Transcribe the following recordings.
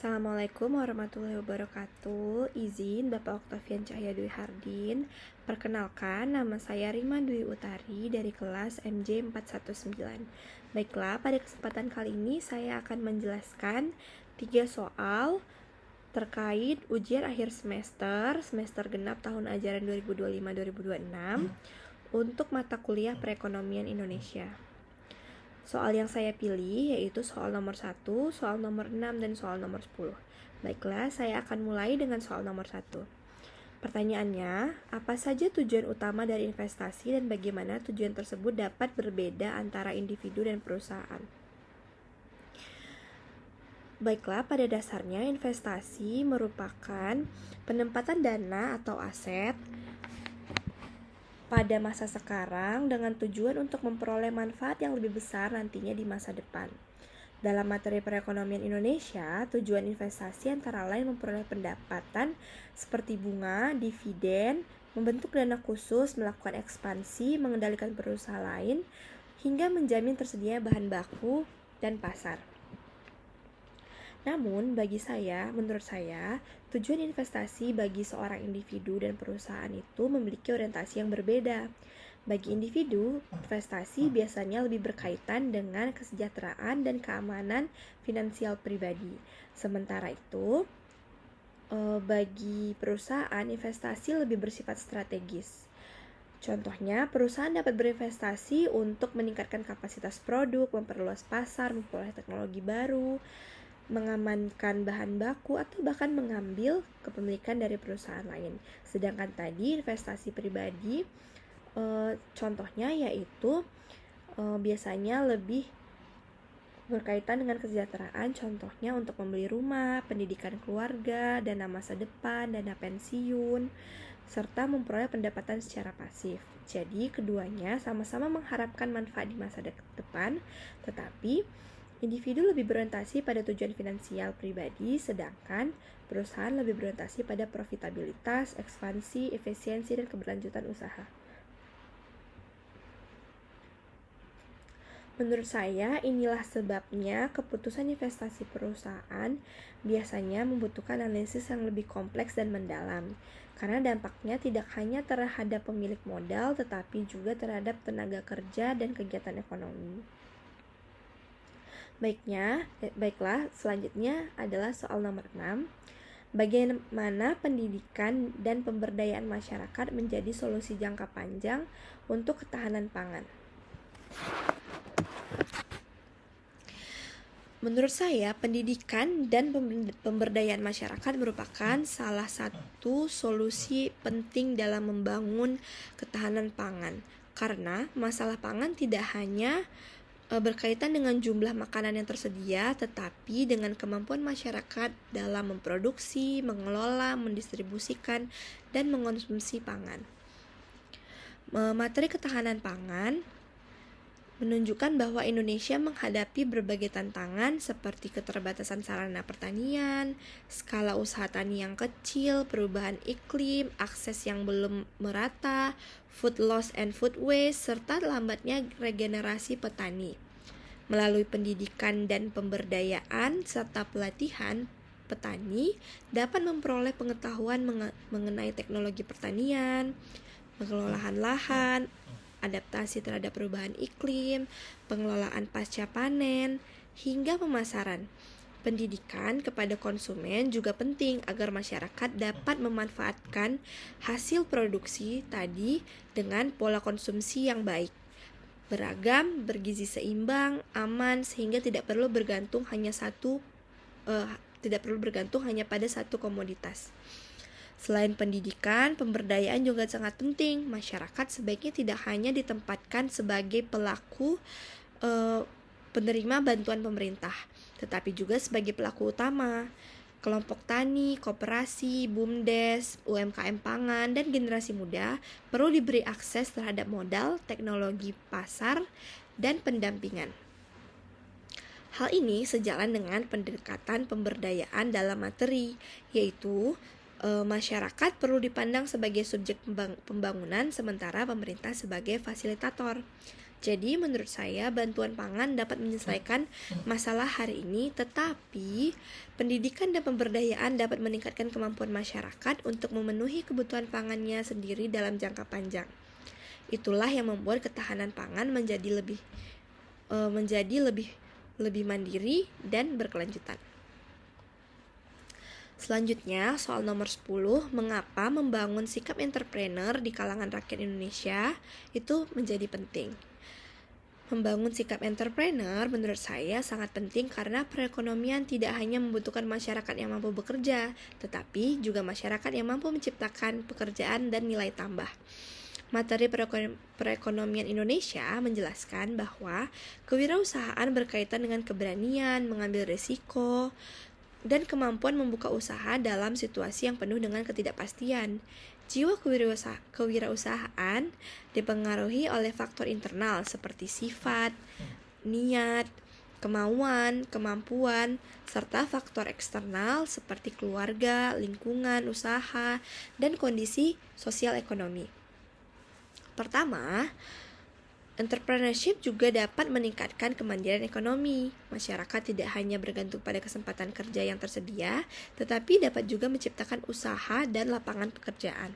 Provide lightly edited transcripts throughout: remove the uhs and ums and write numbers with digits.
Assalamualaikum warahmatullahi wabarakatuh. Izin Bapak Oktavian Cahya Dwi Hardin. Perkenalkan, nama saya Rima Dwi Utari dari kelas MJ 419. Baiklah, pada kesempatan kali ini saya akan menjelaskan 3 soal terkait ujian akhir semester genap tahun ajaran 2025-2026 untuk mata kuliah perekonomian Indonesia. Soal yang saya pilih yaitu soal nomor 1, soal nomor 6, dan soal nomor 10. Baiklah, saya akan mulai dengan soal nomor 1. Pertanyaannya, apa saja tujuan utama dari investasi dan bagaimana tujuan tersebut dapat berbeda antara individu dan perusahaan? Baiklah, pada dasarnya investasi merupakan penempatan dana atau aset pada masa sekarang dengan tujuan untuk memperoleh manfaat yang lebih besar nantinya di masa depan. Dalam materi perekonomian Indonesia, tujuan investasi antara lain memperoleh pendapatan seperti bunga, dividen, membentuk dana khusus, melakukan ekspansi, mengendalikan perusahaan lain, hingga menjamin tersedianya bahan baku dan pasar. Namun, menurut saya, tujuan investasi bagi seorang individu dan perusahaan itu memiliki orientasi yang berbeda. Bagi individu, investasi biasanya lebih berkaitan dengan kesejahteraan dan keamanan finansial pribadi. Sementara itu, bagi perusahaan, investasi lebih bersifat strategis. Contohnya, perusahaan dapat berinvestasi untuk meningkatkan kapasitas produk, memperluas pasar, memperoleh teknologi baru, mengamankan bahan baku, atau bahkan mengambil kepemilikan dari perusahaan lain. Sedangkan tadi investasi pribadi, contohnya yaitu biasanya lebih berkaitan dengan kesejahteraan, contohnya untuk membeli rumah, pendidikan keluarga, dana masa depan, dana pensiun, serta memperoleh pendapatan secara pasif. Jadi keduanya sama-sama mengharapkan manfaat di masa depan, tetapi individu lebih berorientasi pada tujuan finansial pribadi, sedangkan perusahaan lebih berorientasi pada profitabilitas, ekspansi, efisiensi, dan keberlanjutan usaha. Menurut saya, inilah sebabnya keputusan investasi perusahaan biasanya membutuhkan analisis yang lebih kompleks dan mendalam, karena dampaknya tidak hanya terhadap pemilik modal, tetapi juga terhadap tenaga kerja dan kegiatan ekonomi. Baiklah, selanjutnya adalah soal nomor 6. Bagaimana pendidikan dan pemberdayaan masyarakat menjadi solusi jangka panjang untuk ketahanan pangan? Menurut saya, pendidikan dan pemberdayaan masyarakat merupakan salah satu solusi penting dalam membangun ketahanan pangan. Karena masalah pangan tidak hanya berkaitan dengan jumlah makanan yang tersedia, tetapi dengan kemampuan masyarakat dalam memproduksi, mengelola, mendistribusikan, dan mengonsumsi pangan. Materi ketahanan pangan menunjukkan bahwa Indonesia menghadapi berbagai tantangan seperti keterbatasan sarana pertanian, skala usaha tani yang kecil, perubahan iklim, akses yang belum merata, food loss and food waste, serta lambatnya regenerasi petani. Melalui pendidikan dan pemberdayaan serta pelatihan, petani dapat memperoleh pengetahuan mengenai teknologi pertanian, pengelolaan lahan, adaptasi terhadap perubahan iklim, pengelolaan pasca panen, hingga pemasaran. Pendidikan kepada konsumen juga penting agar masyarakat dapat memanfaatkan hasil produksi tadi dengan pola konsumsi yang baik, beragam, bergizi seimbang, aman, sehingga tidak perlu bergantung hanya pada satu komoditas. Selain pendidikan, pemberdayaan juga sangat penting. Masyarakat sebaiknya tidak hanya ditempatkan sebagai pelaku penerima bantuan pemerintah, tetapi juga sebagai pelaku utama. Kelompok tani, koperasi, BUMDes, UMKM pangan, dan generasi muda perlu diberi akses terhadap modal, teknologi pasar, dan pendampingan. Hal ini sejalan dengan pendekatan pemberdayaan dalam materi, yaitu masyarakat perlu dipandang sebagai subjek pembangunan, sementara pemerintah sebagai fasilitator. Jadi menurut saya bantuan pangan dapat menyelesaikan masalah hari ini, tetapi pendidikan dan pemberdayaan dapat meningkatkan kemampuan masyarakat untuk memenuhi kebutuhan pangannya sendiri dalam jangka panjang. Itulah yang membuat ketahanan pangan menjadi lebih mandiri dan berkelanjutan. Selanjutnya, soal nomor 10, mengapa membangun sikap entrepreneur di kalangan rakyat Indonesia itu menjadi penting. Membangun sikap entrepreneur menurut saya sangat penting karena perekonomian tidak hanya membutuhkan masyarakat yang mampu bekerja, tetapi juga masyarakat yang mampu menciptakan pekerjaan dan nilai tambah. Materi perekonomian Indonesia menjelaskan bahwa kewirausahaan berkaitan dengan keberanian, mengambil risiko, dan kemampuan membuka usaha dalam situasi yang penuh dengan ketidakpastian. Jiwa kewirausahaan dipengaruhi oleh faktor internal seperti sifat, niat, kemauan, kemampuan, serta faktor eksternal seperti keluarga, lingkungan, usaha, dan kondisi sosial ekonomi. Pertama, entrepreneurship juga dapat meningkatkan kemandirian ekonomi. Masyarakat tidak hanya bergantung pada kesempatan kerja yang tersedia, tetapi dapat juga menciptakan usaha dan lapangan pekerjaan.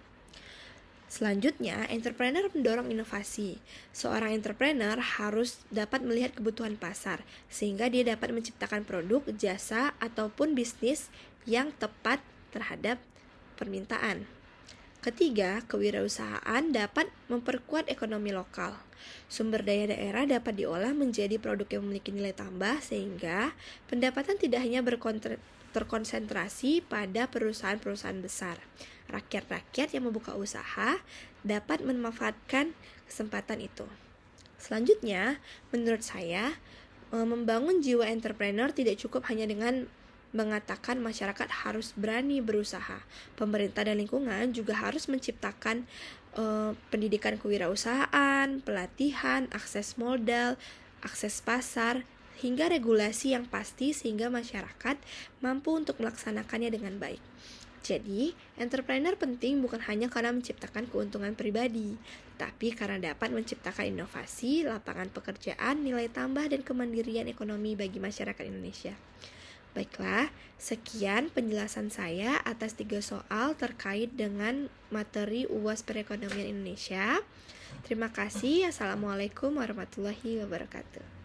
Selanjutnya, entrepreneur mendorong inovasi. Seorang entrepreneur harus dapat melihat kebutuhan pasar, sehingga dia dapat menciptakan produk, jasa, ataupun bisnis yang tepat terhadap permintaan. Ketiga, kewirausahaan dapat memperkuat ekonomi lokal. Sumber daya daerah dapat diolah menjadi produk yang memiliki nilai tambah sehingga pendapatan tidak hanya terkonsentrasi pada perusahaan-perusahaan besar. Rakyat-rakyat yang membuka usaha dapat memanfaatkan kesempatan itu. Selanjutnya, menurut saya, membangun jiwa entrepreneur tidak cukup hanya dengan mengatakan masyarakat harus berani berusaha. Pemerintah dan lingkungan juga harus menciptakan pendidikan kewirausahaan, pelatihan, akses modal, akses pasar, hingga regulasi yang pasti sehingga masyarakat mampu untuk melaksanakannya dengan baik. Jadi, entrepreneur penting bukan hanya karena menciptakan keuntungan pribadi, tapi karena dapat menciptakan inovasi, lapangan pekerjaan, nilai tambah, dan kemandirian ekonomi bagi masyarakat Indonesia. Baiklah, sekian penjelasan saya atas 3 soal terkait dengan materi UAS Perekonomian Indonesia. Terima kasih. Assalamualaikum warahmatullahi wabarakatuh.